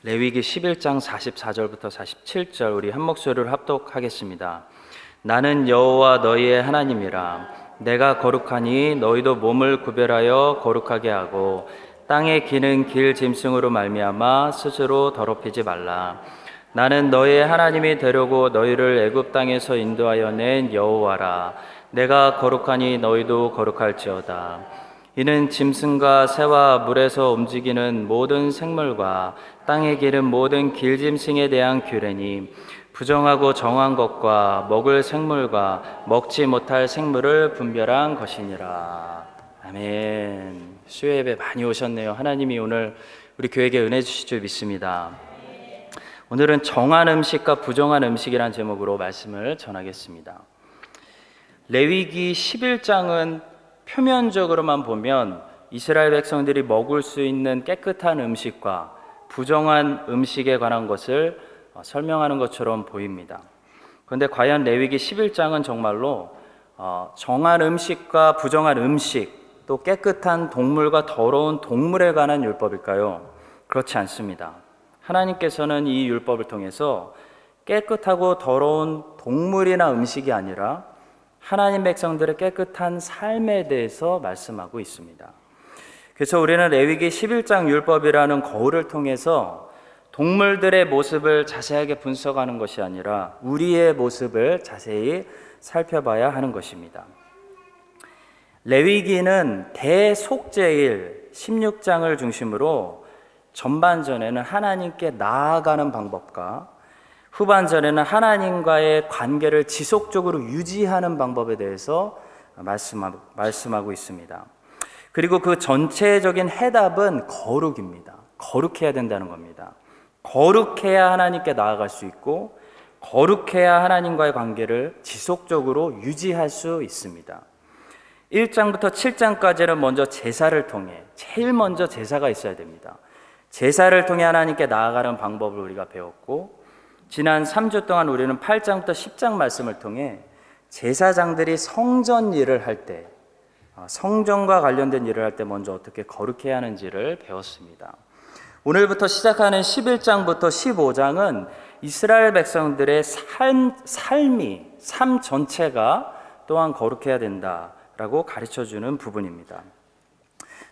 레위기 11장 44절부터 47절 우리 한 목소리로 합독하겠습니다. 나는 여호와 너희의 하나님이라. 내가 거룩하니 너희도 몸을 구별하여 거룩하게 하고 땅에 기는 길 짐승으로 말미암아 스스로 더럽히지 말라. 나는 너희의 하나님이 되려고 너희를 애굽 땅에서 인도하여 낸 여호와라. 내가 거룩하니 너희도 거룩할지어다. 이는 짐승과 새와 물에서 움직이는 모든 생물과 땅에 기는 모든 길짐승에 대한 규례니 부정하고 정한 것과 먹을 생물과 먹지 못할 생물을 분별한 것이니라. 아멘. 수요 예배 많이 오셨네요. 하나님이 오늘 우리 교회에게 은혜 주실 줄 믿습니다. 오늘은 정한 음식과 부정한 음식이라는 제목으로 말씀을 전하겠습니다. 레위기 11장은 표면적으로만 보면 이스라엘 백성들이 먹을 수 있는 깨끗한 음식과 부정한 음식에 관한 것을 설명하는 것처럼 보입니다. 그런데 과연 레위기 11장은 정말로 정한 음식과 부정한 음식, 또 깨끗한 동물과 더러운 동물에 관한 율법일까요? 그렇지 않습니다. 하나님께서는 이 율법을 통해서 깨끗하고 더러운 동물이나 음식이 아니라 하나님 백성들의 깨끗한 삶에 대해서 말씀하고 있습니다. 그래서 우리는 레위기 11장 율법이라는 거울을 통해서 동물들의 모습을 자세하게 분석하는 것이 아니라 우리의 모습을 자세히 살펴봐야 하는 것입니다. 레위기는 대속죄일 16장을 중심으로 전반전에는 하나님께 나아가는 방법과 후반전에는 하나님과의 관계를 지속적으로 유지하는 방법에 대해서 말씀하고 있습니다. 그리고 그 전체적인 해답은 거룩입니다. 거룩해야 된다는 겁니다. 거룩해야 하나님께 나아갈 수 있고 거룩해야 하나님과의 관계를 지속적으로 유지할 수 있습니다. 1장부터 7장까지는 먼저 제사를 통해 제일 먼저 제사가 있어야 됩니다. 제사를 통해 하나님께 나아가는 방법을 우리가 배웠고 지난 3주 동안 우리는 8장부터 10장 말씀을 통해 제사장들이 성전 일을 할 때, 성전과 관련된 일을 할 때 먼저 어떻게 거룩해야 하는지를 배웠습니다. 오늘부터 시작하는 11장부터 15장은 이스라엘 백성들의 삶 전체가 또한 거룩해야 된다라고 가르쳐주는 부분입니다.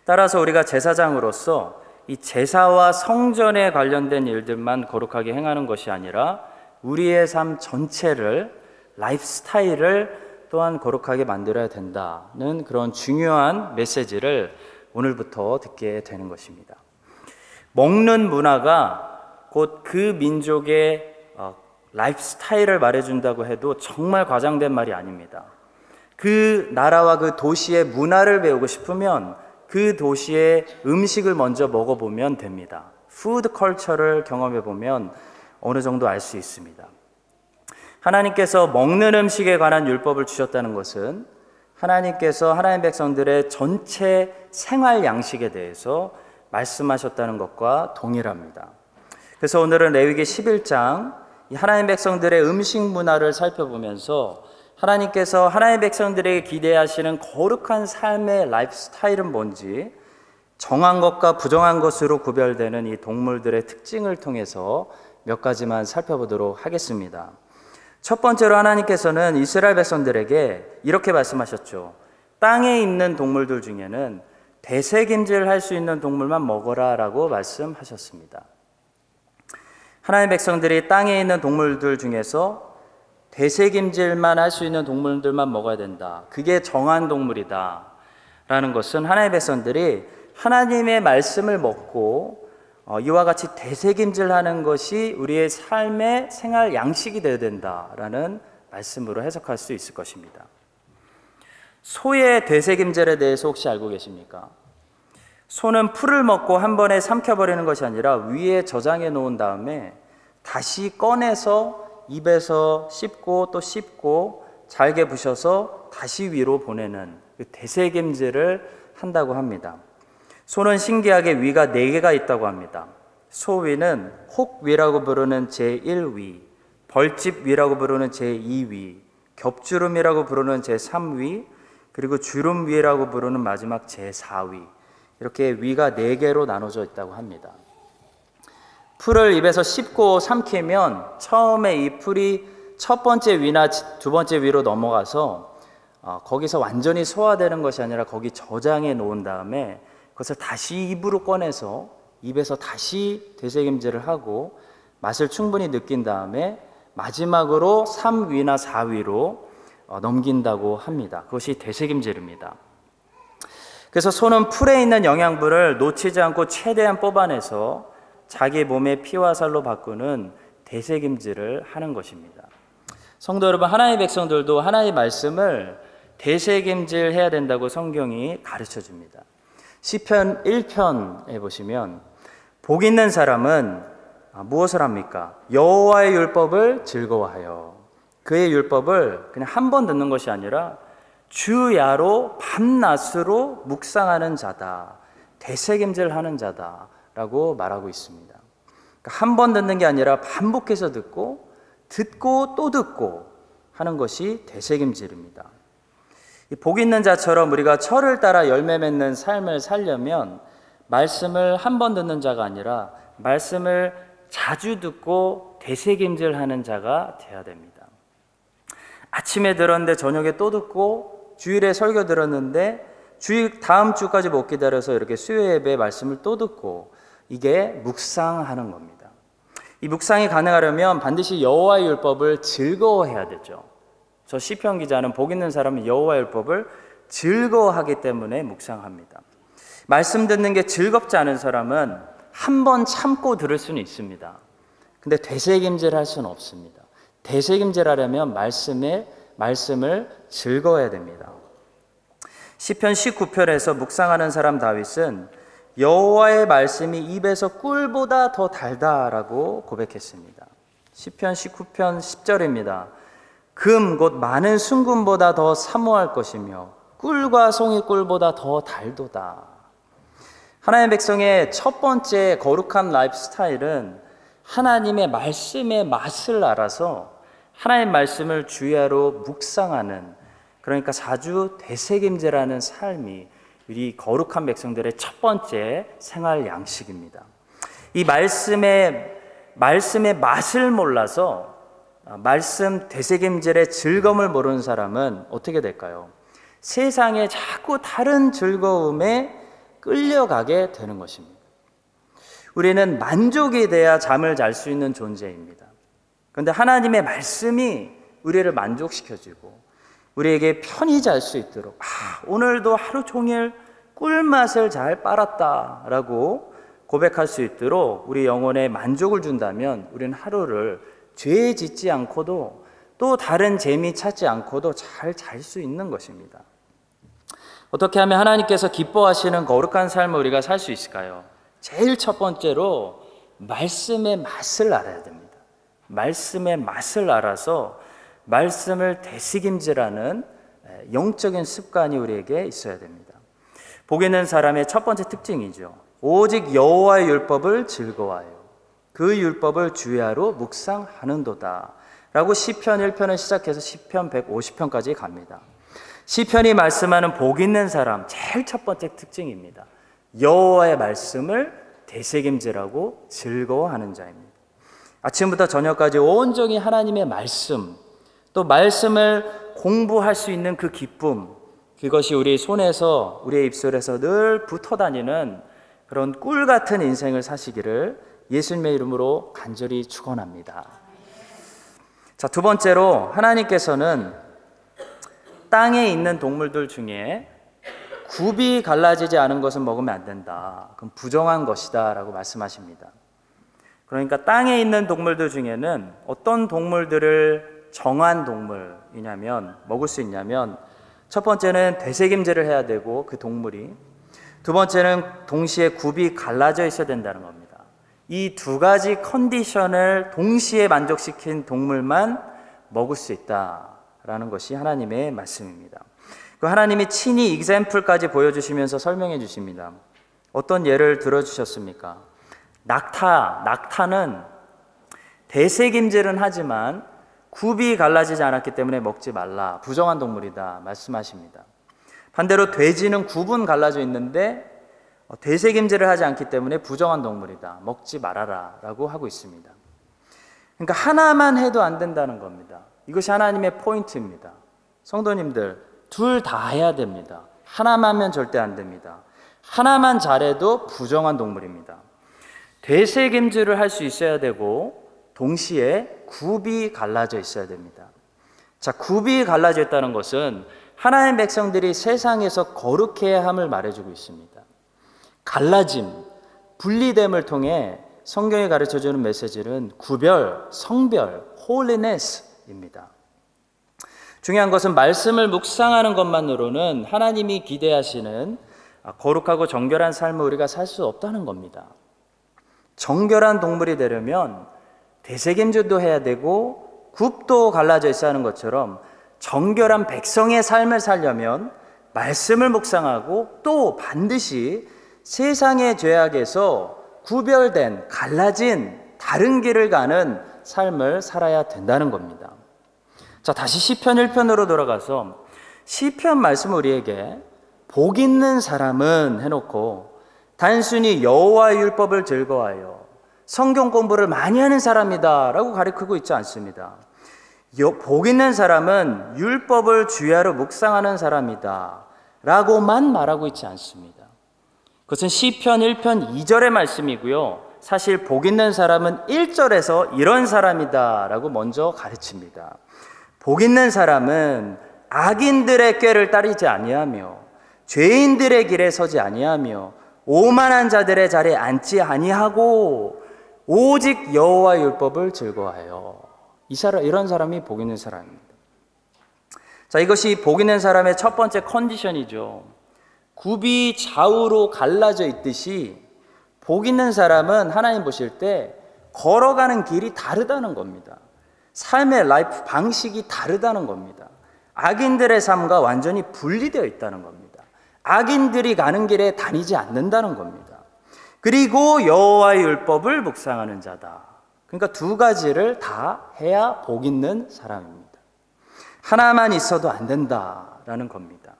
따라서 우리가 제사장으로서 이 제사와 성전에 관련된 일들만 거룩하게 행하는 것이 아니라 우리의 삶 전체를, 라이프 스타일을 또한 거룩하게 만들어야 된다는 그런 중요한 메시지를 오늘부터 듣게 되는 것입니다. 먹는 문화가 곧 그 민족의 라이프 스타일을 말해준다고 해도 정말 과장된 말이 아닙니다. 그 나라와 그 도시의 문화를 배우고 싶으면 그 도시의 음식을 먼저 먹어보면 됩니다. 푸드 컬처를 경험해보면 어느 정도 알 수 있습니다. 하나님께서 먹는 음식에 관한 율법을 주셨다는 것은 하나님께서 하나님 백성들의 전체 생활 양식에 대해서 말씀하셨다는 것과 동일합니다. 그래서 오늘은 레위기 11장 하나님 백성들의 음식 문화를 살펴보면서 하나님께서 하나님의 백성들에게 기대하시는 거룩한 삶의 라이프 스타일은 뭔지, 정한 것과 부정한 것으로 구별되는 이 동물들의 특징을 통해서 몇 가지만 살펴보도록 하겠습니다. 첫 번째로 하나님께서는 이스라엘 백성들에게 이렇게 말씀하셨죠. 땅에 있는 동물들 중에는 되새김질 할 수 있는 동물만 먹어라 라고 말씀하셨습니다. 하나님의 백성들이 땅에 있는 동물들 중에서 되새김질만 할 수 있는 동물들만 먹어야 된다. 그게 정한 동물이다 라는 것은 하나님의 백성들이 하나님의 말씀을 먹고 이와 같이 되새김질하는 것이 우리의 삶의 생활 양식이 되어야 된다라는 말씀으로 해석할 수 있을 것입니다. 소의 되새김질에 대해서 혹시 알고 계십니까? 소는 풀을 먹고 한 번에 삼켜버리는 것이 아니라 위에 저장해 놓은 다음에 다시 꺼내서 입에서 씹고 또 씹고 잘게 부셔서 다시 위로 보내는 그 되새김질을 한다고 합니다. 소는 신기하게 위가 4개가 있다고 합니다. 소위는 혹위라고 부르는 제1위, 벌집위라고 부르는 제2위, 겹주름이라고 부르는 제3위, 그리고 주름위라고 부르는 마지막 제4위, 이렇게 위가 4개로 나눠져 있다고 합니다. 풀을 입에서 씹고 삼키면 처음에 이 풀이 첫 번째 위나 두 번째 위로 넘어가서 거기서 완전히 소화되는 것이 아니라 거기 저장해 놓은 다음에 그것을 다시 입으로 꺼내서 입에서 다시 되새김질을 하고 맛을 충분히 느낀 다음에 마지막으로 3위나 4위로 넘긴다고 합니다. 그것이 되새김질입니다. 그래서 소는 풀에 있는 영양분을 놓치지 않고 최대한 뽑아내서 자기 몸의 피와 살로 바꾸는 되새김질을 하는 것입니다. 성도 여러분, 하나님의 백성들도 하나님의 말씀을 되새김질 해야 된다고 성경이 가르쳐 줍니다. 시편 1편에 보시면 복 있는 사람은 무엇을 합니까? 여호와의 율법을 즐거워하여 그의 율법을 그냥 한 번 듣는 것이 아니라 주야로 밤낮으로 묵상하는 자다, 되새김질하는 자다라고 말하고 있습니다. 그러니까 한 번 듣는 게 아니라 반복해서 듣고 또 듣고 하는 것이 되새김질입니다. 이 복 있는 자처럼 우리가 철을 따라 열매 맺는 삶을 살려면 말씀을 한 번 듣는 자가 아니라 말씀을 자주 듣고 되새김질하는 자가 되어야 됩니다. 아침에 들었는데 저녁에 또 듣고 주일에 설교 들었는데 주일 다음 주까지 못 기다려서 이렇게 수요 예배 말씀을 또 듣고 이게 묵상하는 겁니다. 이 묵상이 가능하려면 반드시 여호와의 율법을 즐거워해야 되죠. 저 시편 기자는 복 있는 사람은 여호와의 율법을 즐거워하기 때문에 묵상합니다. 말씀 듣는 게 즐겁지 않은 사람은 한 번 참고 들을 수는 있습니다. 근데 되새김질 할 수는 없습니다. 되새김질 하려면 말씀을 즐거워해야 됩니다. 시편 19편에서 묵상하는 사람 다윗은 여호와의 말씀이 입에서 꿀보다 더 달다라고 고백했습니다. 시편 19편 10절입니다. 금 곧 많은 순금보다 더 사모할 것이며 꿀과 송이꿀보다 더 달도다. 하나님의 백성의 첫 번째 거룩한 라이프 스타일은 하나님의 말씀의 맛을 알아서 하나님의 말씀을 주야로 묵상하는, 그러니까 자주 되새김질하는 삶이 우리 거룩한 백성들의 첫 번째 생활 양식입니다. 이 말씀의 맛을 몰라서 말씀 되새김질의 즐거움을 모르는 사람은 어떻게 될까요? 세상에 자꾸 다른 즐거움에 끌려가게 되는 것입니다. 우리는 만족이 돼야 잠을 잘 수 있는 존재입니다. 그런데 하나님의 말씀이 우리를 만족시켜주고 우리에게 편히 잘 수 있도록 오늘도 하루 종일 꿀맛을 잘 빨았다라고 고백할 수 있도록 우리 영혼에 만족을 준다면 우리는 하루를 죄 짓지 않고도 또 다른 재미 찾지 않고도 잘 잘 수 있는 것입니다. 어떻게 하면 하나님께서 기뻐하시는 거룩한 삶을 우리가 살 수 있을까요? 제일 첫 번째로 말씀의 맛을 알아야 됩니다. 말씀의 맛을 알아서 말씀을 되새김질하는 영적인 습관이 우리에게 있어야 됩니다. 복 있는 사람의 첫 번째 특징이죠. 오직 여호와의 율법을 즐거워하여 그 율법을 주야로 묵상하는도다 라고 시편 1편을 시작해서 시편 150편까지 갑니다. 시편이 말씀하는 복 있는 사람 제일 첫 번째 특징입니다. 여호와의 말씀을 되새김질하고 즐거워하는 자입니다. 아침부터 저녁까지 온전히 하나님의 말씀, 또 말씀을 공부할 수 있는 그 기쁨, 그것이 우리 손에서 우리의 입술에서 늘 붙어다니는 그런 꿀 같은 인생을 사시기를 예수님의 이름으로 간절히 축원합니다. 자, 두 번째로 하나님께서는 땅에 있는 동물들 중에 굽이 갈라지지 않은 것은 먹으면 안 된다. 그건 부정한 것이다 라고 말씀하십니다. 그러니까 땅에 있는 동물들 중에는 어떤 동물들을 정한 동물이냐면 먹을 수 있냐면 첫 번째는 되새김질을 해야 되고 그 동물이, 두 번째는 동시에 굽이 갈라져 있어야 된다는 겁니다. 이 두 가지 컨디션을 동시에 만족시킨 동물만 먹을 수 있다라는 것이 하나님의 말씀입니다. 그 하나님이 친히 example까지 보여주시면서 설명해 주십니다. 어떤 예를 들어주셨습니까? 낙타는 되새김질은 하지만 굽이 갈라지지 않았기 때문에 먹지 말라, 부정한 동물이다 말씀하십니다. 반대로 돼지는 굽은 갈라져 있는데 되새김질을 하지 않기 때문에 부정한 동물이다. 먹지 말아라 라고 하고 있습니다. 그러니까 하나만 해도 안 된다는 겁니다. 이것이 하나님의 포인트입니다. 성도님들, 둘 다 해야 됩니다. 하나만 하면 절대 안 됩니다. 하나만 잘해도 부정한 동물입니다. 되새김질을 할 수 있어야 되고 동시에 굽이 갈라져 있어야 됩니다. 자, 굽이 갈라져 있다는 것은 하나님의 백성들이 세상에서 거룩해야 함을 말해주고 있습니다. 갈라짐, 분리됨을 통해 성경이 가르쳐주는 메시지는 구별, 성별, holiness입니다. 중요한 것은 말씀을 묵상하는 것만으로는 하나님이 기대하시는 거룩하고 정결한 삶을 우리가 살 수 없다는 겁니다. 정결한 동물이 되려면 되새김질도 해야 되고 굽도 갈라져 있어야 하는 것처럼 정결한 백성의 삶을 살려면 말씀을 묵상하고 또 반드시 세상의 죄악에서 구별된, 갈라진 다른 길을 가는 삶을 살아야 된다는 겁니다. 자, 다시 시편 1편으로 돌아가서 시편 말씀을 우리에게 복 있는 사람은 해놓고 단순히 여호와의 율법을 즐거워하여 성경 공부를 많이 하는 사람이다 라고 가르치고 있지 않습니다. 복 있는 사람은 율법을 주야로 묵상하는 사람이다 라고만 말하고 있지 않습니다. 그것은 시편 1편 2절의 말씀이고요. 사실 복 있는 사람은 1절에서 이런 사람이다 라고 먼저 가르칩니다. 복 있는 사람은 악인들의 꾀를 따르지 아니하며 죄인들의 길에 서지 아니하며 오만한 자들의 자리에 앉지 아니하고 오직 여호와의 율법을 즐거워하여. 이런 사람이 복 있는 사람입니다. 자, 이것이 복 있는 사람의 첫 번째 컨디션이죠. 굽이 좌우로 갈라져 있듯이 복 있는 사람은 하나님 보실 때 걸어가는 길이 다르다는 겁니다. 삶의 라이프 방식이 다르다는 겁니다. 악인들의 삶과 완전히 분리되어 있다는 겁니다. 악인들이 가는 길에 다니지 않는다는 겁니다. 그리고 여호와의 율법을 묵상하는 자다. 그러니까 두 가지를 다 해야 복 있는 사람입니다. 하나만 있어도 안 된다라는 겁니다.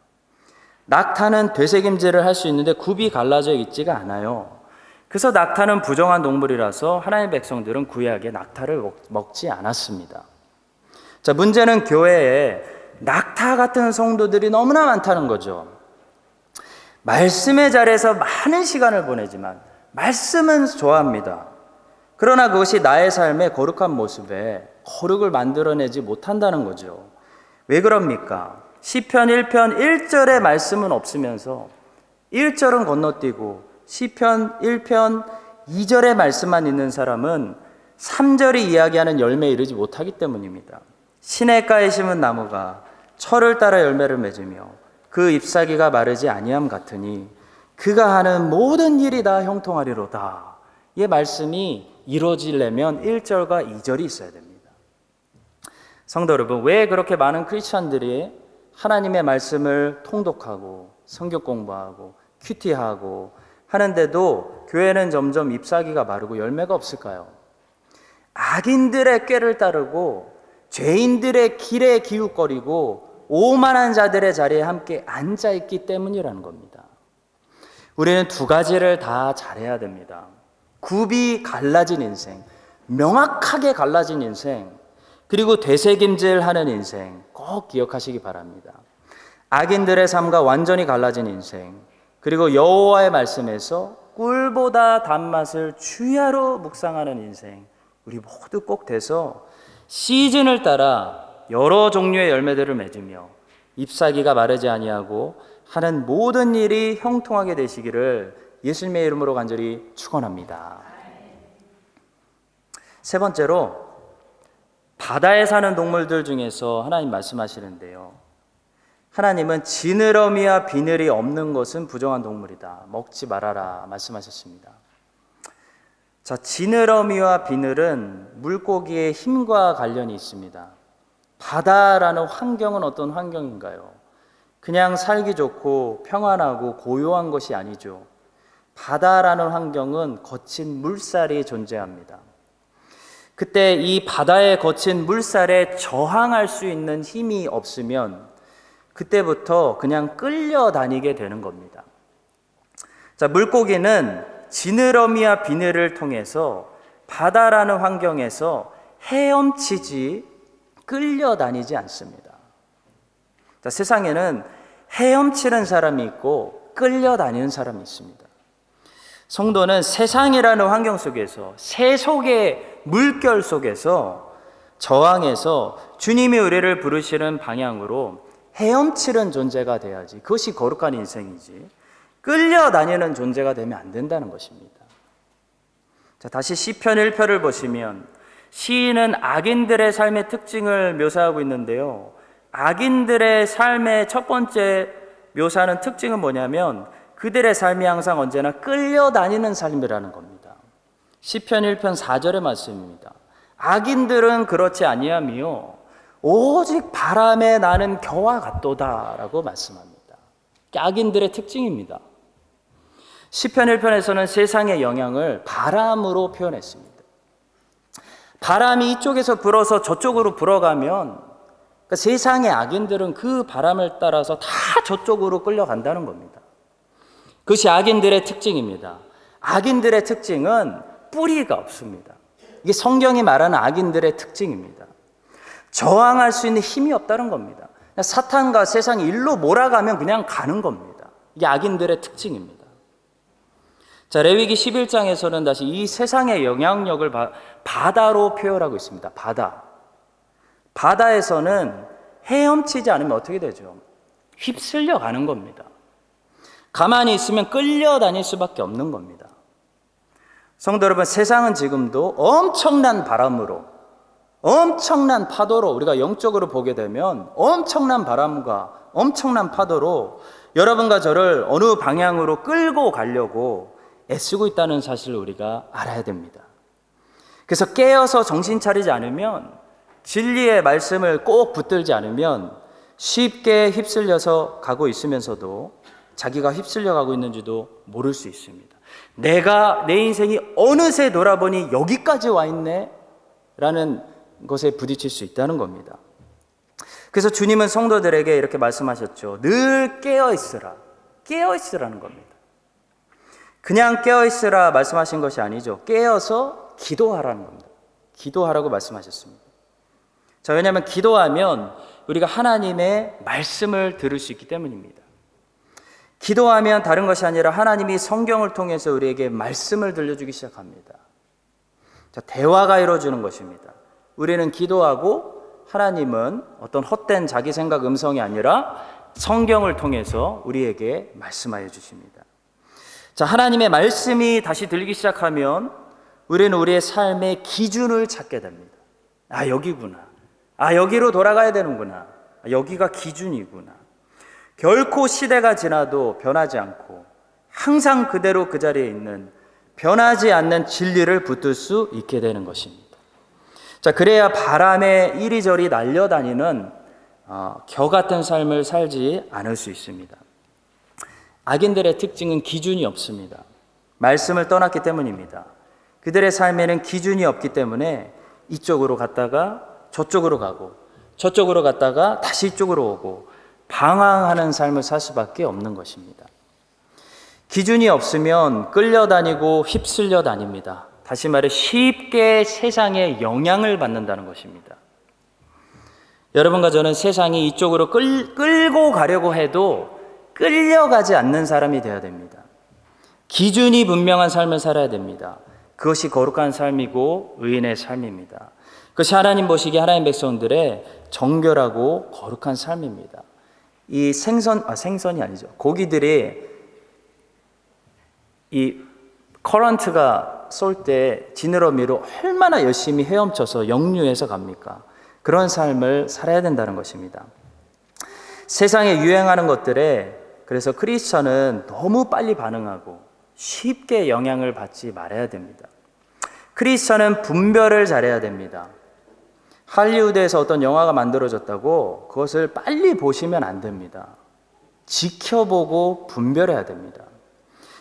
낙타는 되새김질을 할 수 있는데 굽이 갈라져 있지가 않아요. 그래서 낙타는 부정한 동물이라서 하나님의 백성들은 구약에 낙타를 먹지 않았습니다. 자, 문제는 교회에 낙타 같은 성도들이 너무나 많다는 거죠. 말씀의 자리에서 많은 시간을 보내지만 말씀은 좋아합니다. 그러나 그것이 나의 삶의 거룩한 모습에 거룩을 만들어내지 못한다는 거죠. 왜 그럽니까? 시편 1편 1절의 말씀은 없으면서 1절은 건너뛰고 시편 1편 2절의 말씀만 있는 사람은 3절이 이야기하는 열매에 이르지 못하기 때문입니다. 시냇가에 심은 나무가 철을 따라 열매를 맺으며 그 잎사귀가 마르지 아니함 같으니 그가 하는 모든 일이 다 형통하리로다. 이 말씀이 이루어지려면 1절과 2절이 있어야 됩니다. 성도 여러분, 왜 그렇게 많은 크리스천들이 하나님의 말씀을 통독하고 성경 공부하고 큐티하고 하는데도 교회는 점점 잎사귀가 마르고 열매가 없을까요? 악인들의 꾀를 따르고 죄인들의 길에 기웃거리고 오만한 자들의 자리에 함께 앉아있기 때문이라는 겁니다. 우리는 두 가지를 다 잘해야 됩니다. 굽이 갈라진 인생, 명확하게 갈라진 인생, 그리고 되새김질하는 인생 꼭 기억하시기 바랍니다. 악인들의 삶과 완전히 갈라진 인생, 그리고 여호와의 말씀에서 꿀보다 단맛을 주야로 묵상하는 인생, 우리 모두 꼭 돼서 시즌을 따라 여러 종류의 열매들을 맺으며 잎사귀가 마르지 아니하고 하는 모든 일이 형통하게 되시기를 예수님의 이름으로 간절히 축원합니다. 세 번째로 바다에 사는 동물들 중에서 하나님 말씀하시는데요. 하나님은 지느러미와 비늘이 없는 것은 부정한 동물이다. 먹지 말아라 말씀하셨습니다. 자, 지느러미와 비늘은 물고기의 힘과 관련이 있습니다. 바다라는 환경은 어떤 환경인가요? 그냥 살기 좋고 평안하고 고요한 것이 아니죠. 바다라는 환경은 거친 물살이 존재합니다. 그때 이 바다의 거친 물살에 저항할 수 있는 힘이 없으면 그때부터 그냥 끌려다니게 되는 겁니다. 자, 물고기는 지느러미와 비늘을 통해서 바다라는 환경에서 헤엄치지 끌려다니지 않습니다. 자, 세상에는 헤엄치는 사람이 있고 끌려다니는 사람이 있습니다. 성도는 세상이라는 환경 속에서 세속의 물결 속에서 저항해서 주님이 우리를 부르시는 방향으로 헤엄치는 존재가 돼야지, 그것이 거룩한 인생이지 끌려다니는 존재가 되면 안 된다는 것입니다. 자, 다시 시편 1편을 보시면 시인은 악인들의 삶의 특징을 묘사하고 있는데요, 악인들의 삶의 첫 번째 묘사하는 특징은 뭐냐면 그들의 삶이 항상 언제나 끌려다니는 삶이라는 겁니다. 시편 1편 4절의 말씀입니다. 악인들은 그렇지 아니하며 오직 바람에 나는 겨와 같도다 라고 말씀합니다. 악인들의 특징입니다. 시편 1편에서는 세상의 영향을 바람으로 표현했습니다. 바람이 이쪽에서 불어서 저쪽으로 불어가면 그러니까 세상의 악인들은 그 바람을 따라서 다 저쪽으로 끌려간다는 겁니다. 그것이 악인들의 특징입니다. 악인들의 특징은 뿌리가 없습니다. 이게 성경이 말하는 악인들의 특징입니다. 저항할 수 있는 힘이 없다는 겁니다. 사탄과 세상이 일로 몰아가면 그냥 가는 겁니다. 이게 악인들의 특징입니다. 자, 레위기 11장에서는 다시 이 세상의 영향력을 바다로 표현하고 있습니다. 바다에서는 헤엄치지 않으면 어떻게 되죠? 휩쓸려 가는 겁니다. 가만히 있으면 끌려다닐 수밖에 없는 겁니다. 성도 여러분, 세상은 지금도 엄청난 바람으로, 엄청난 파도로, 우리가 영적으로 보게 되면 엄청난 바람과 엄청난 파도로 여러분과 저를 어느 방향으로 끌고 가려고 애쓰고 있다는 사실을 우리가 알아야 됩니다. 그래서 깨어서 정신 차리지 않으면, 진리의 말씀을 꼭 붙들지 않으면 쉽게 휩쓸려서 가고 있으면서도 자기가 휩쓸려 가고 있는지도 모를 수 있습니다. 내 인생이 어느새 돌아보니 여기까지 와 있네 라는 것에 부딪힐 수 있다는 겁니다. 그래서 주님은 성도들에게 이렇게 말씀하셨죠. 늘 깨어있으라. 깨어있으라는 겁니다. 그냥 깨어있으라 말씀하신 것이 아니죠. 깨어서 기도하라는 겁니다. 기도하라고 말씀하셨습니다. 자, 왜냐하면 기도하면 우리가 하나님의 말씀을 들을 수 있기 때문입니다. 기도하면 다른 것이 아니라 하나님이 성경을 통해서 우리에게 말씀을 들려주기 시작합니다. 자, 대화가 이루어지는 것입니다. 우리는 기도하고 하나님은 어떤 헛된 자기 생각 음성이 아니라 성경을 통해서 우리에게 말씀하여 주십니다. 자, 하나님의 말씀이 다시 들리기 시작하면 우리는 우리의 삶의 기준을 찾게 됩니다. 아, 여기구나. 아, 여기로 돌아가야 되는구나. 아, 여기가 기준이구나. 결코 시대가 지나도 변하지 않고 항상 그대로 그 자리에 있는 변하지 않는 진리를 붙들 수 있게 되는 것입니다. 자, 그래야 바람에 이리저리 날려다니는 겨 같은 삶을 살지 않을 수 있습니다. 악인들의 특징은 기준이 없습니다. 말씀을 떠났기 때문입니다. 그들의 삶에는 기준이 없기 때문에 이쪽으로 갔다가 저쪽으로 가고 저쪽으로 갔다가 다시 이쪽으로 오고 방황하는 삶을 살 수밖에 없는 것입니다. 기준이 없으면 끌려다니고 휩쓸려 다닙니다. 다시 말해 쉽게 세상에 영향을 받는다는 것입니다. 여러분과 저는 세상이 이쪽으로 끌고 가려고 해도 끌려가지 않는 사람이 되어야 됩니다. 기준이 분명한 삶을 살아야 됩니다. 그것이 거룩한 삶이고 의인의 삶입니다. 그것이 하나님 보시기에 하나님 백성들의 정결하고 거룩한 삶입니다. 이 생선이 아니죠. 고기들이 이 커런트가 쏠 때 지느러미로 얼마나 열심히 헤엄쳐서 역류해서 갑니까? 그런 삶을 살아야 된다는 것입니다. 세상에 유행하는 것들에 그래서 크리스천은 너무 빨리 반응하고 쉽게 영향을 받지 말아야 됩니다. 크리스천은 분별을 잘해야 됩니다. 할리우드에서 어떤 영화가 만들어졌다고 그것을 빨리 보시면 안 됩니다. 지켜보고 분별해야 됩니다.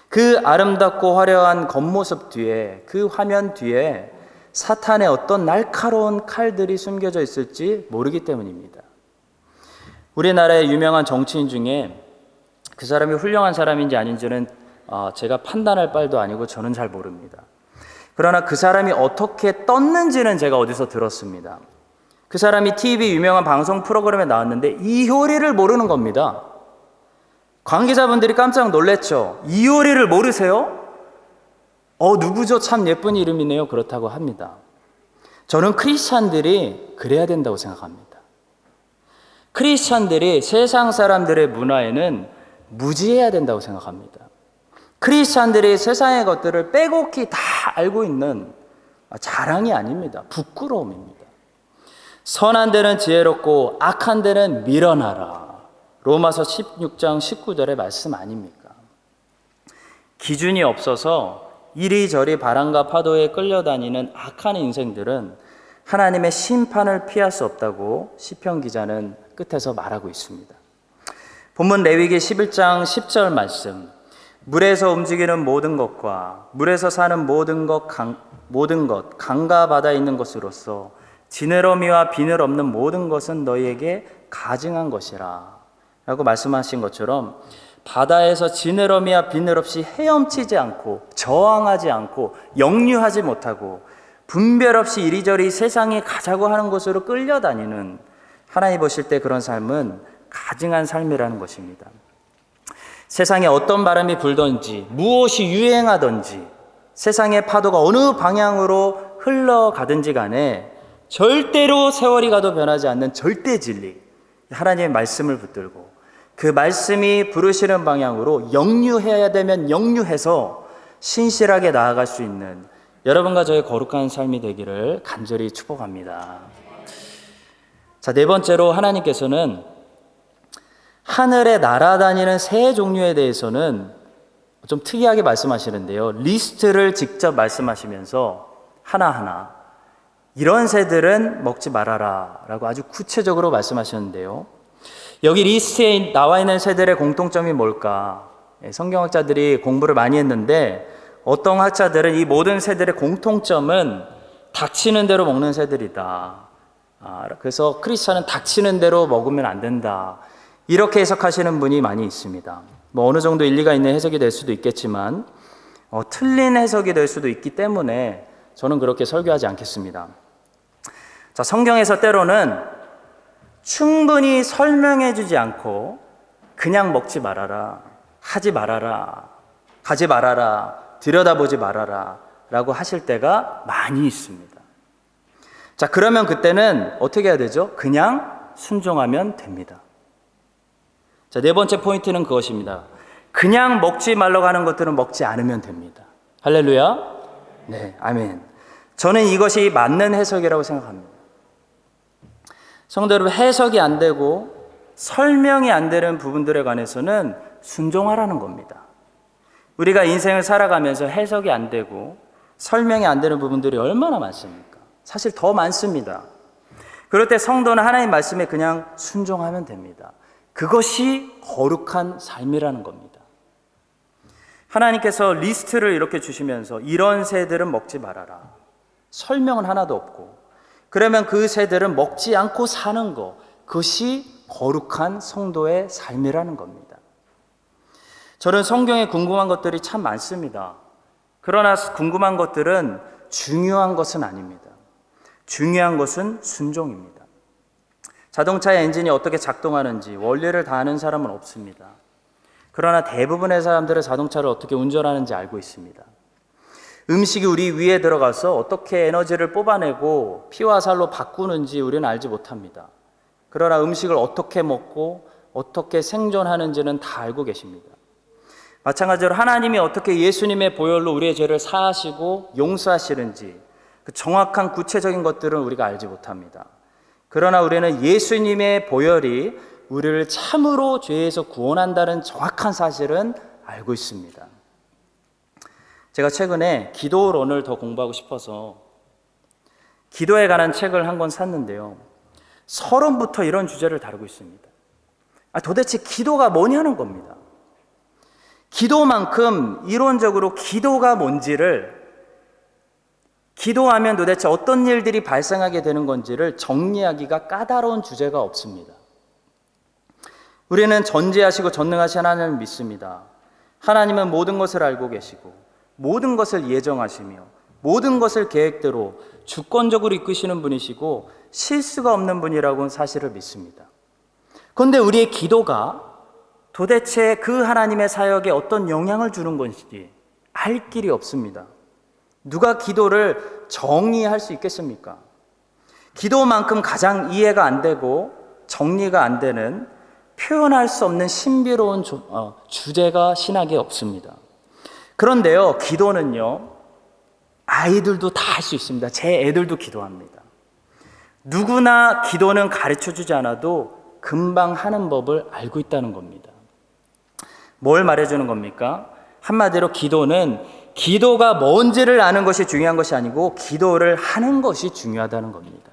그 아름답고 화려한 겉모습 뒤에, 그 화면 뒤에 사탄의 어떤 날카로운 칼들이 숨겨져 있을지 모르기 때문입니다. 우리나라의 유명한 정치인 중에 그 사람이 훌륭한 사람인지 아닌지는 제가 판단할 바도 아니고 저는 잘 모릅니다. 그러나 그 사람이 어떻게 떴는지는 제가 어디서 들었습니다. 그 사람이 TV 유명한 방송 프로그램에 나왔는데 이효리를 모르는 겁니다. 관계자분들이 깜짝 놀랐죠. 이효리를 모르세요? 누구죠? 참 예쁜 이름이네요. 그렇다고 합니다. 저는 크리스찬들이 그래야 된다고 생각합니다. 크리스찬들이 세상 사람들의 문화에는 무지해야 된다고 생각합니다. 크리스찬들이 세상의 것들을 빼곡히 다 알고 있는 자랑이 아닙니다. 부끄러움입니다. 선한 데는 지혜롭고 악한 데는 미련하라. 로마서 16장 19절의 말씀 아닙니까? 기준이 없어서 이리저리 바람과 파도에 끌려다니는 악한 인생들은 하나님의 심판을 피할 수 없다고 시편 기자는 끝에서 말하고 있습니다. 본문 레위기 11장 10절 말씀, 물에서 움직이는 모든 것과 물에서 사는 모든 것 강과 바다에 있는 것으로서 지느러미와 비늘 없는 모든 것은 너희에게 가증한 것이라 라고 말씀하신 것처럼 바다에서 지느러미와 비늘 없이 헤엄치지 않고 저항하지 않고 역류하지 못하고 분별 없이 이리저리 세상에 가자고 하는 곳으로 끌려다니는, 하나님 보실 때 그런 삶은 가증한 삶이라는 것입니다. 세상에 어떤 바람이 불든지 무엇이 유행하든지 세상의 파도가 어느 방향으로 흘러가든지 간에 절대로 세월이 가도 변하지 않는 절대 진리, 하나님의 말씀을 붙들고 그 말씀이 부르시는 방향으로 역류해야 되면 역류해서 신실하게 나아갈 수 있는 여러분과 저의 거룩한 삶이 되기를 간절히 축복합니다. 자, 네 번째로 하나님께서는 하늘에 날아다니는 새 종류에 대해서는 좀 특이하게 말씀하시는데요. 리스트를 직접 말씀하시면서 하나하나 이런 새들은 먹지 말아라 라고 아주 구체적으로 말씀하셨는데요. 여기 리스트에 나와 있는 새들의 공통점이 뭘까? 성경학자들이 공부를 많이 했는데 어떤 학자들은 이 모든 새들의 공통점은 닥치는 대로 먹는 새들이다. 그래서 크리스찬은 닥치는 대로 먹으면 안 된다. 이렇게 해석하시는 분이 많이 있습니다. 어느 정도 일리가 있는 해석이 될 수도 있겠지만 틀린 해석이 될 수도 있기 때문에 저는 그렇게 설교하지 않겠습니다. 자, 성경에서 때로는 충분히 설명해 주지 않고 그냥 먹지 말아라, 하지 말아라, 가지 말아라, 들여다보지 말아라 라고 하실 때가 많이 있습니다. 자, 그러면 그때는 어떻게 해야 되죠? 그냥 순종하면 됩니다. 자, 네 번째 포인트는 그것입니다. 그냥 먹지 말라고 하는 것들은 먹지 않으면 됩니다. 할렐루야. 네, 아멘. 저는 이것이 맞는 해석이라고 생각합니다. 성도 여러분, 해석이 안 되고 설명이 안 되는 부분들에 관해서는 순종하라는 겁니다. 우리가 인생을 살아가면서 해석이 안 되고 설명이 안 되는 부분들이 얼마나 많습니까? 사실 더 많습니다. 그럴 때 성도는 하나님 말씀에 그냥 순종하면 됩니다. 그것이 거룩한 삶이라는 겁니다. 하나님께서 리스트를 이렇게 주시면서 이런 새들은 먹지 말아라. 설명은 하나도 없고, 그러면 그 새들은 먹지 않고 사는 것, 그것이 거룩한 성도의 삶이라는 겁니다. 저는 성경에 궁금한 것들이 참 많습니다. 그러나 궁금한 것들은 중요한 것은 아닙니다. 중요한 것은 순종입니다. 자동차의 엔진이 어떻게 작동하는지 원리를 다 아는 사람은 없습니다. 그러나 대부분의 사람들은 자동차를 어떻게 운전하는지 알고 있습니다. 음식이 우리 위에 들어가서 어떻게 에너지를 뽑아내고 피와 살로 바꾸는지 우리는 알지 못합니다. 그러나 음식을 어떻게 먹고 어떻게 생존하는지는 다 알고 계십니다. 마찬가지로 하나님이 어떻게 예수님의 보혈로 우리의 죄를 사하시고 용서하시는지 그 정확한 구체적인 것들은 우리가 알지 못합니다. 그러나 우리는 예수님의 보혈이 우리를 참으로 죄에서 구원한다는 정확한 사실은 알고 있습니다. 제가 최근에 기도론을 더 공부하고 싶어서 기도에 관한 책을 한 권 샀는데요. 서론부터 이런 주제를 다루고 있습니다. 도대체 기도가 뭐냐는 겁니다. 기도만큼 이론적으로 기도가 뭔지를, 기도하면 도대체 어떤 일들이 발생하게 되는 건지를 정리하기가 까다로운 주제가 없습니다. 우리는 전지하시고 전능하신 하나님을 믿습니다. 하나님은 모든 것을 알고 계시고 모든 것을 예정하시며 모든 것을 계획대로 주권적으로 이끄시는 분이시고 실수가 없는 분이라고는 사실을 믿습니다. 그런데 우리의 기도가 도대체 그 하나님의 사역에 어떤 영향을 주는 건지 알 길이 없습니다. 누가 기도를 정의할 수 있겠습니까? 기도만큼 가장 이해가 안 되고 정리가 안 되는 표현할 수 없는 신비로운 주제가 신학에 없습니다. 그런데요, 기도는요, 아이들도 다 할 수 있습니다. 제 애들도 기도합니다. 누구나 기도는 가르쳐 주지 않아도 금방 하는 법을 알고 있다는 겁니다. 뭘 말해주는 겁니까? 한마디로 기도는 기도가 뭔지를 아는 것이 중요한 것이 아니고 기도를 하는 것이 중요하다는 겁니다.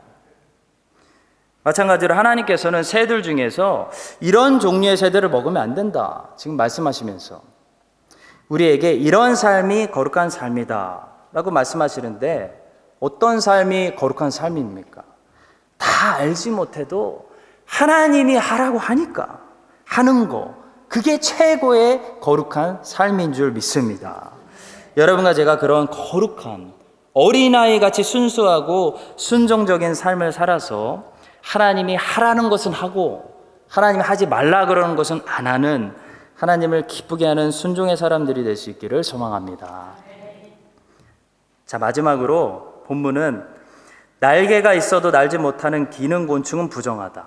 마찬가지로 하나님께서는 새들 중에서 이런 종류의 새들을 먹으면 안 된다, 지금 말씀하시면서 우리에게 이런 삶이 거룩한 삶이다 라고 말씀하시는데, 어떤 삶이 거룩한 삶입니까? 다 알지 못해도 하나님이 하라고 하니까 하는 거, 그게 최고의 거룩한 삶인 줄 믿습니다. 여러분과 제가 그런 거룩한 어린아이 같이 순수하고 순종적인 삶을 살아서 하나님이 하라는 것은 하고 하나님이 하지 말라 그러는 것은 안 하는, 하나님을 기쁘게 하는 순종의 사람들이 될 수 있기를 소망합니다. 자, 마지막으로 본문은 날개가 있어도 날지 못하는 기는 곤충은 부정하다,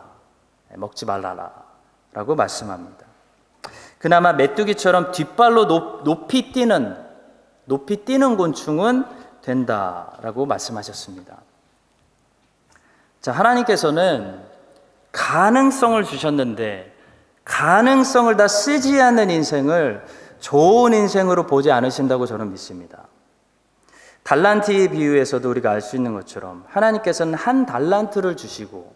먹지 말라라 라고 말씀합니다. 그나마 메뚜기처럼 뒷발로 높이 뛰는 곤충은 된다라고 말씀하셨습니다. 자, 하나님께서는 가능성을 주셨는데 가능성을 다 쓰지 않는 인생을 좋은 인생으로 보지 않으신다고 저는 믿습니다. 달란트의 비유에서도 우리가 알 수 있는 것처럼 하나님께서는 한 달란트를 주시고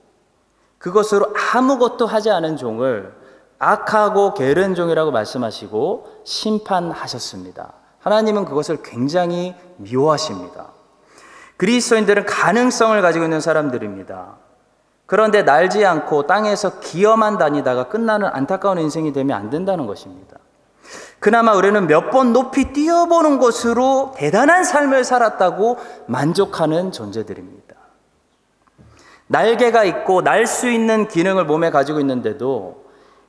그것으로 아무것도 하지 않은 종을 악하고 게으른 종이라고 말씀하시고 심판하셨습니다. 하나님은 그것을 굉장히 미워하십니다. 그리스도인들은 가능성을 가지고 있는 사람들입니다. 그런데 날지 않고 땅에서 기어만 다니다가 끝나는 안타까운 인생이 되면 안 된다는 것입니다. 그나마 우리는 몇 번 높이 뛰어보는 것으로 대단한 삶을 살았다고 만족하는 존재들입니다. 날개가 있고 날 수 있는 기능을 몸에 가지고 있는데도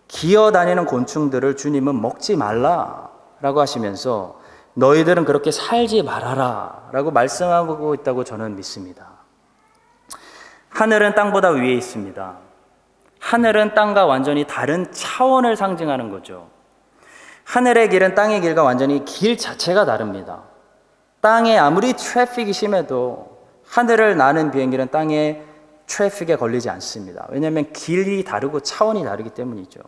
기어다니는 곤충들을 주님은 먹지 말라라고 하시면서 너희들은 그렇게 살지 말아라 라고 말씀하고 있다고 저는 믿습니다. 하늘은 땅보다 위에 있습니다. 하늘은 땅과 완전히 다른 차원을 상징하는 거죠. 하늘의 길은 땅의 길과 완전히 길 자체가 다릅니다. 땅에 아무리 트래픽이 심해도 하늘을 나는 비행기는 땅에 트래픽에 걸리지 않습니다. 왜냐하면 길이 다르고 차원이 다르기 때문이죠.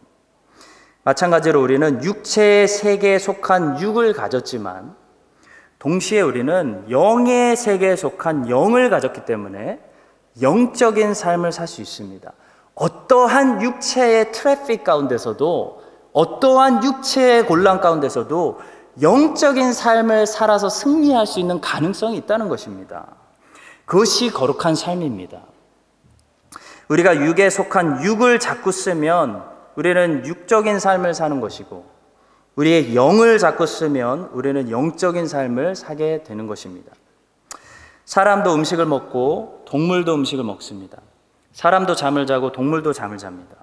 마찬가지로 우리는 육체의 세계에 속한 육을 가졌지만 동시에 우리는 영의 세계에 속한 영을 가졌기 때문에 영적인 삶을 살 수 있습니다. 어떠한 육체의 트래픽 가운데서도, 어떠한 육체의 곤란 가운데서도 영적인 삶을 살아서 승리할 수 있는 가능성이 있다는 것입니다. 그것이 거룩한 삶입니다. 우리가 육에 속한 육을 자꾸 쓰면 우리는 육적인 삶을 사는 것이고, 우리의 영을 자꾸 쓰면 우리는 영적인 삶을 사게 되는 것입니다. 사람도 음식을 먹고 동물도 음식을 먹습니다. 사람도 잠을 자고 동물도 잠을 잡니다.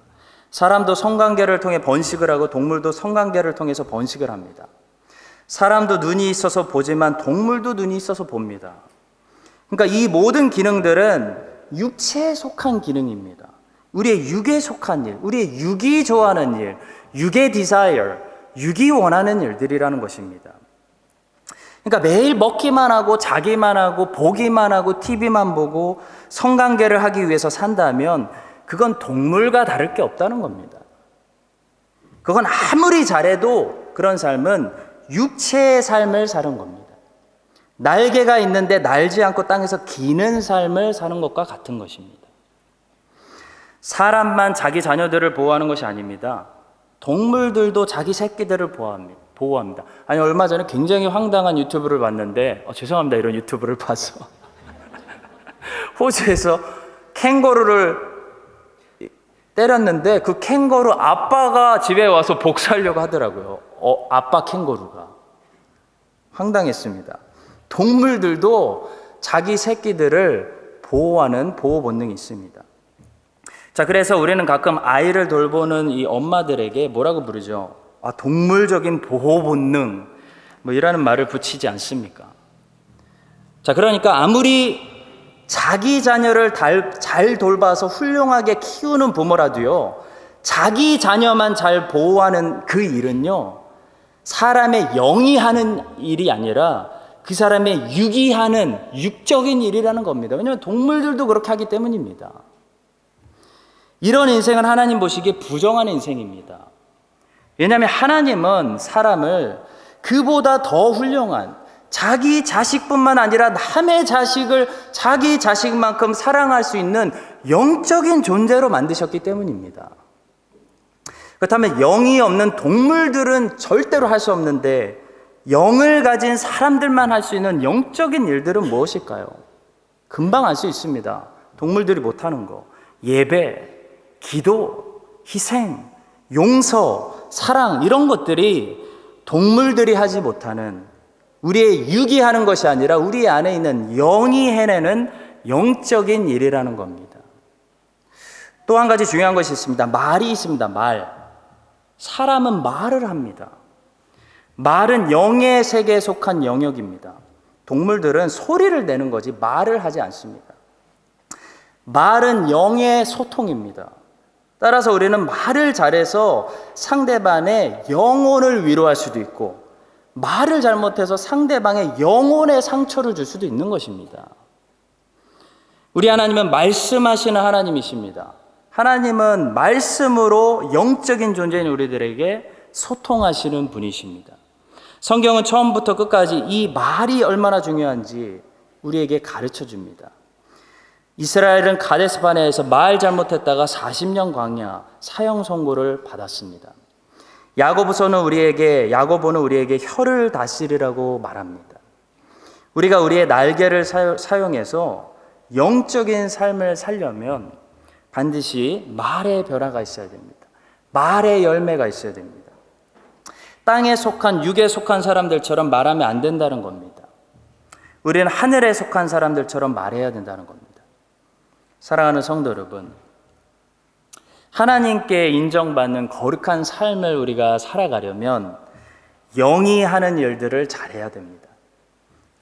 사람도 성관계를 통해 번식을 하고 동물도 성관계를 통해서 번식을 합니다. 사람도 눈이 있어서 보지만 동물도 눈이 있어서 봅니다. 그러니까 이 모든 기능들은 육체에 속한 기능입니다. 우리의 육에 속한 일, 우리의 육이 좋아하는 일, 육의 desire, 육이 원하는 일들이라는 것입니다. 그러니까 매일 먹기만 하고 자기만 하고 보기만 하고 TV만 보고 성관계를 하기 위해서 산다면 그건 동물과 다를 게 없다는 겁니다. 그건 아무리 잘해도 그런 삶은 육체의 삶을 사는 겁니다. 날개가 있는데 날지 않고 땅에서 기는 삶을 사는 것과 같은 것입니다. 사람만 자기 자녀들을 보호하는 것이 아닙니다. 동물들도 자기 새끼들을 보호합니다. 아니, 얼마 전에 굉장히 황당한 유튜브를 봤는데, 죄송합니다, 이런 유튜브를 봐서. 호주에서 캥거루를 때렸는데 그 캥거루 아빠가 집에 와서 복수하려고 하더라고요. 아빠 캥거루가. 황당했습니다. 동물들도 자기 새끼들을 보호하는 보호 본능이 있습니다. 자, 그래서 우리는 가끔 아이를 돌보는 이 엄마들에게 뭐라고 부르죠? 동물적인 보호 본능, 이라는 말을 붙이지 않습니까? 자, 그러니까 아무리 자기 자녀를 잘 돌봐서 훌륭하게 키우는 부모라도요, 자기 자녀만 잘 보호하는 그 일은요, 사람의 영이 하는 일이 아니라 그 사람의 육이 하는 육적인 일이라는 겁니다. 왜냐하면 동물들도 그렇게 하기 때문입니다. 이런 인생은 하나님 보시기에 부정한 인생입니다. 왜냐하면 하나님은 사람을 그보다 더 훌륭한 자기 자식뿐만 아니라 남의 자식을 자기 자식만큼 사랑할 수 있는 영적인 존재로 만드셨기 때문입니다. 그렇다면 영이 없는 동물들은 절대로 할 수 없는데 영을 가진 사람들만 할 수 있는 영적인 일들은 무엇일까요? 금방 알 수 있습니다. 동물들이 못하는 거. 예배, 기도, 희생, 용서, 사랑, 이런 것들이 동물들이 하지 못하는, 우리의 육이 하는 것이 아니라 우리 안에 있는 영이 해내는 영적인 일이라는 겁니다. 또 한 가지 중요한 것이 있습니다. 말이 있습니다. 말. 사람은 말을 합니다. 말은 영의 세계에 속한 영역입니다. 동물들은 소리를 내는 거지 말을 하지 않습니다. 말은 영의 소통입니다. 따라서 우리는 말을 잘해서 상대방의 영혼을 위로할 수도 있고, 말을 잘못해서 상대방의 영혼에 상처를 줄 수도 있는 것입니다. 우리 하나님은 말씀하시는 하나님이십니다. 하나님은 말씀으로 영적인 존재인 우리들에게 소통하시는 분이십니다. 성경은 처음부터 끝까지 이 말이 얼마나 중요한지 우리에게 가르쳐 줍니다. 이스라엘은 가데스 바네아에서 말 잘못했다가 40년 광야 사형 선고를 받았습니다. 야고보는 우리에게 혀를 다스리라고 말합니다. 우리가 우리의 날개를 사용해서 영적인 삶을 살려면 반드시 말의 변화가 있어야 됩니다. 말의 열매가 있어야 됩니다. 땅에 속한, 육에 속한 사람들처럼 말하면 안 된다는 겁니다. 우리는 하늘에 속한 사람들처럼 말해야 된다는 겁니다. 사랑하는 성도 여러분, 하나님께 인정받는 거룩한 삶을 우리가 살아가려면 영이 하는 일들을 잘해야 됩니다.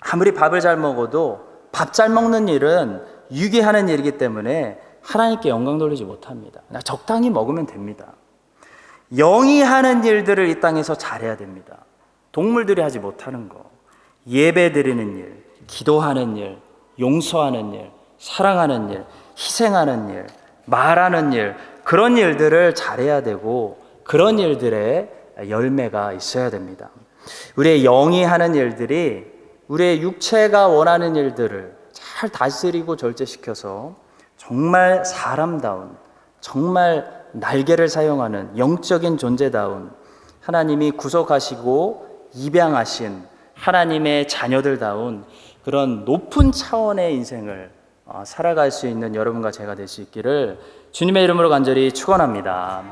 아무리 밥을 잘 먹어도 밥 잘 먹는 일은 육이 하는 일이기 때문에 하나님께 영광 돌리지 못합니다. 그냥 적당히 먹으면 됩니다. 영이 하는 일들을 이 땅에서 잘해야 됩니다. 동물들이 하지 못하는 거, 예배 드리는 일, 기도하는 일, 용서하는 일, 사랑하는 일, 희생하는 일, 말하는 일, 그런 일들을 잘해야 되고 그런 일들의 열매가 있어야 됩니다. 우리의 영이 하는 일들이 우리의 육체가 원하는 일들을 잘 다스리고 절제시켜서 정말 사람다운, 정말 날개를 사용하는 영적인 존재다운, 하나님이 구속하시고 입양하신 하나님의 자녀들다운 그런 높은 차원의 인생을 살아갈 수 있는 여러분과 제가 될 수 있기를 주님의 이름으로 간절히 축원합니다.